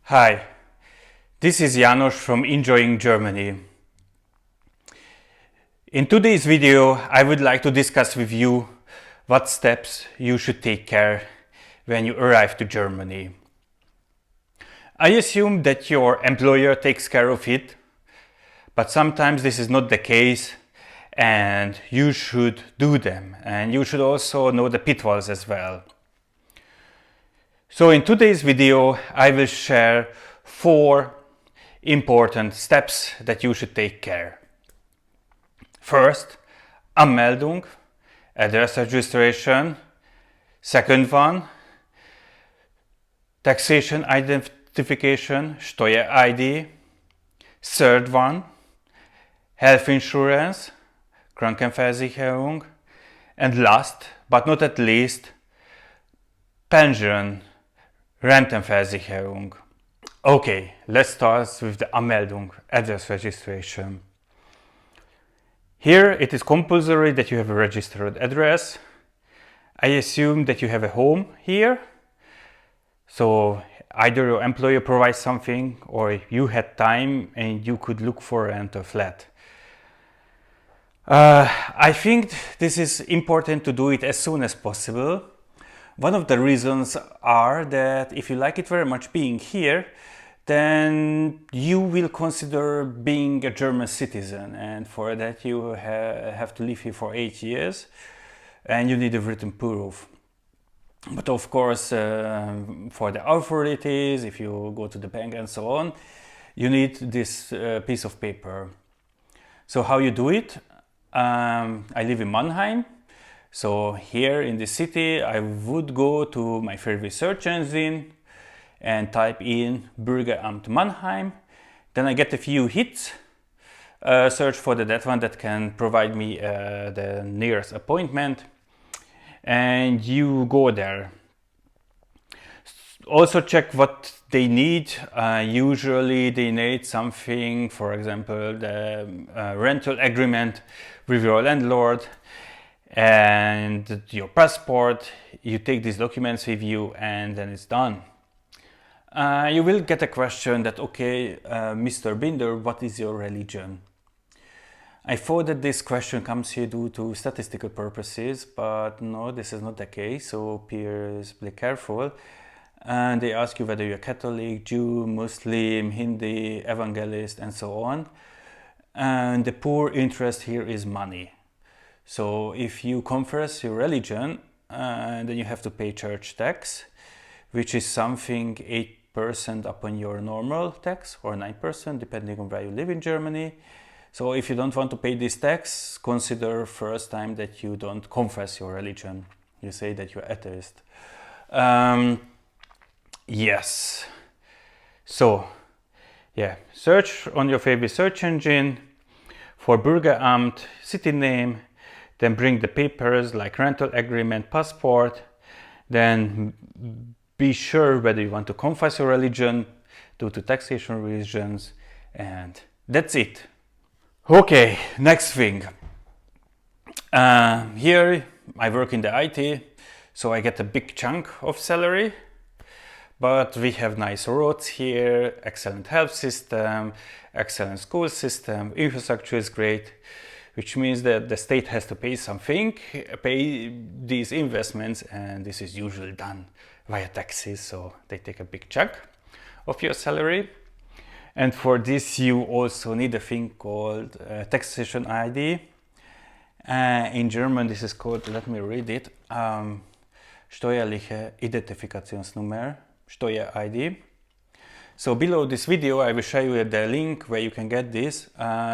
Hi, this is János from Enjoying Germany. In today's video, I would like to discuss with you what steps you should take care when you arrive to Germany. I assume that your employer takes care of it, but sometimes this is not the case and you should do them, and you should also know the pitfalls as well. So in today's video, I will share 4 important steps that you should take care. First, Anmeldung, address registration. Second one, taxation identification, Steuer-ID. Third one, health insurance, Krankenversicherung. And last but not at least, pension, Rentenversicherung. Okay, let's start with the Anmeldung, address registration. Here it is compulsory that you have a registered address. I assume that you have a home here. So either your employer provides something or you had time and you could look for a rental flat. I think this is important to do it as soon as possible. One of the reasons are that if you like it very much being here, then you will consider being a German citizen, and for that you have to live here for 8 years and you need a written proof. But of course, for the authorities, if you go to the bank and so on, you need this piece of paper. So how you do it? I live in Mannheim. So here in the city, I would go to my favorite search engine and type in Bürgeramt Mannheim. Then I get a few hits, search for that one that can provide me the nearest appointment, and you go there. Also check what they need. Usually they need something, for example, the rental agreement with your landlord and your passport. You take these documents with you and then it's done. You will get a question that, okay, Mr. Binder, what is your religion? I thought that this question comes here due to statistical purposes, but no, this is not the case, so please be careful. And they ask you whether you're Catholic, Jew, Muslim, Hindi, Evangelist, and so on. And the poor interest here is money. So if you confess your religion, then you have to pay church tax, which is something 8% upon your normal tax, or 9% depending on where you live in Germany. So if you don't want to pay this tax, consider first time that you don't confess your religion. You say that you're atheist. Yes. So, yeah, search on your favorite search engine for Bürgeramt, city name, then bring the papers like rental agreement, passport, then be sure whether you want to confess your religion due to taxation reasons, and that's it. Okay, next thing. Here I work in the IT, so I get a big chunk of salary, but we have nice roads here, excellent health system, excellent school system, infrastructure is great, which means that the state has to pay something, pay these investments, and this is usually done via taxes, so they take a big chunk of your salary. And for this you also need a thing called taxation ID. In German this is called, let me read it, Steuerliche Identifikationsnummer, Steuer-ID. So below this video I will show you the link where you can get this.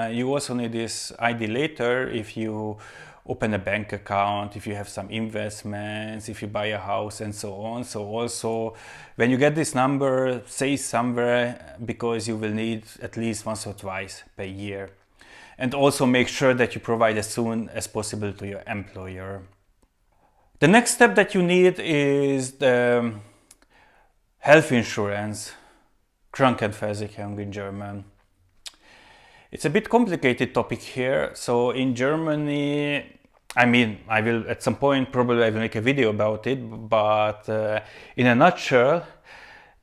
You also need this ID later if you open a bank account, if you have some investments, if you buy a house and so on. So also when you get this number, say somewhere, because you will need at least once or twice per year. And also make sure that you provide as soon as possible to your employer. The next step that you need is the health insurance, Krankenversicherung in German. It's a bit complicated topic here. So in Germany, I mean, I will at some point probably I will make a video about it, but in a nutshell,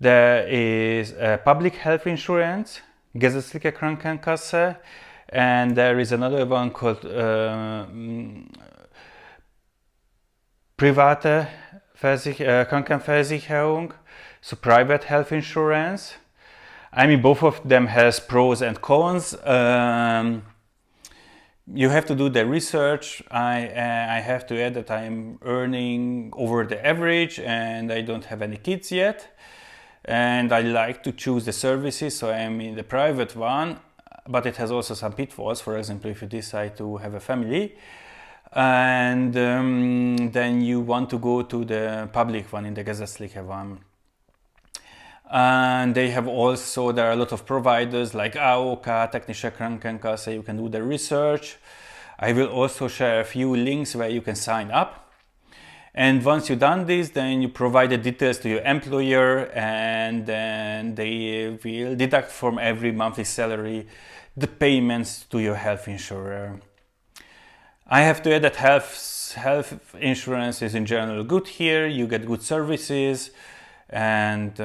There is public health insurance, Gesetzliche Krankenkasse, and there is another one called private Krankenversicherung, so private health insurance. I mean, both of them has pros and cons. You have to do the research. I have to add that I'm earning over the average and I don't have any kids yet. And I like to choose the services, so I'm in the private one, but it has also some pitfalls. For example, if you decide to have a family and then you want to go to the public one, in the Gesetzliche one. And they have also, there are a lot of providers like AOK, Technische Krankenkasse, you can do the research. I will also share a few links where you can sign up. And once you've done this, then you provide the details to your employer, and then they will deduct from every monthly salary the payments to your health insurer. I have to add that health insurance is in general good here. You get good services, and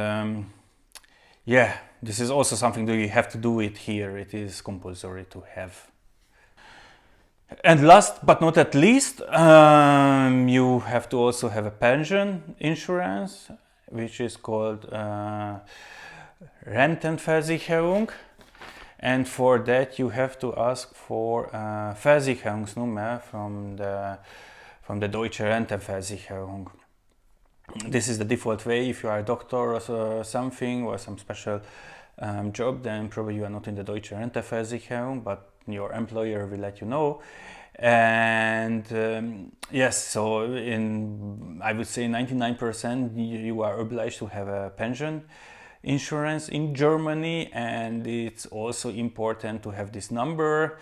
yeah, this is also something that you have to do it here. It is compulsory to have. And last but not at least, you have to also have a pension insurance, which is called Rentenversicherung. And for that you have to ask for Versicherungsnummer from the Deutsche Rentenversicherung. This is the default way. If you are a doctor or something, or some special job, then probably you are not in the Deutsche Rentenversicherung, but your employer will let you know. And yes, so I would say 99% you are obliged to have a pension insurance in Germany, and it's also important to have this number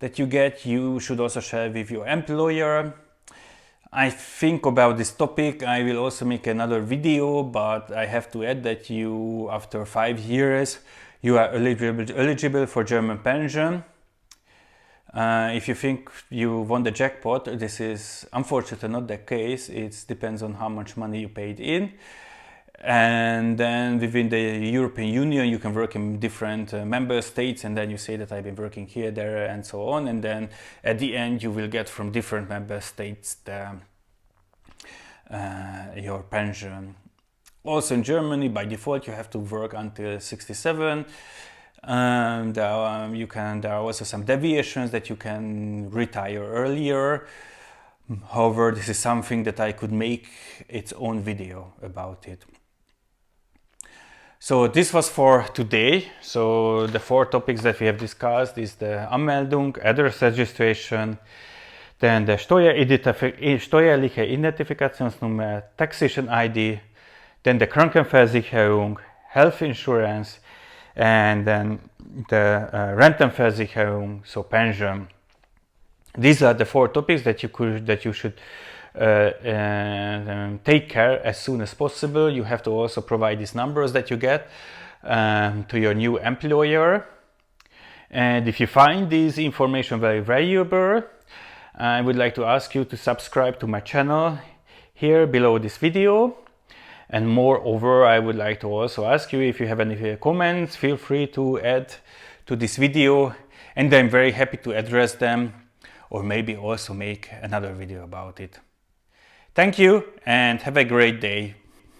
that you get. You should also share with your employer. I think about this topic I will also make another video, but I have to add that you, after 5 years, you are eligible for German pension. If you think you won the jackpot, this is unfortunately not the case. It depends on how much money you paid in. And then within the European Union, you can work in different member states, and then you say that I've been working here, there, and so on. And then at the end, you will get from different member states your pension. Also in Germany, by default, you have to work until 67. There are also some deviations that you can retire earlier. However, this is something that I could make its own video about it. So this was for today. So the 4 topics that we have discussed is the Anmeldung, address registration, then the Steuerliche Identifikationsnummer, taxation ID, then the Krankenversicherung, health insurance, and then the Rentenversicherung, so pension. These are the 4 topics that you should take care as soon as possible. You have to also provide these numbers that you get to your new employer. And if you find this information very valuable, I would like to ask you to subscribe to my channel here below this video. And moreover, I would like to also ask you, if you have any comments, feel free to add to this video, and I'm very happy to address them, or maybe also make another video about it. Thank you and have a great day.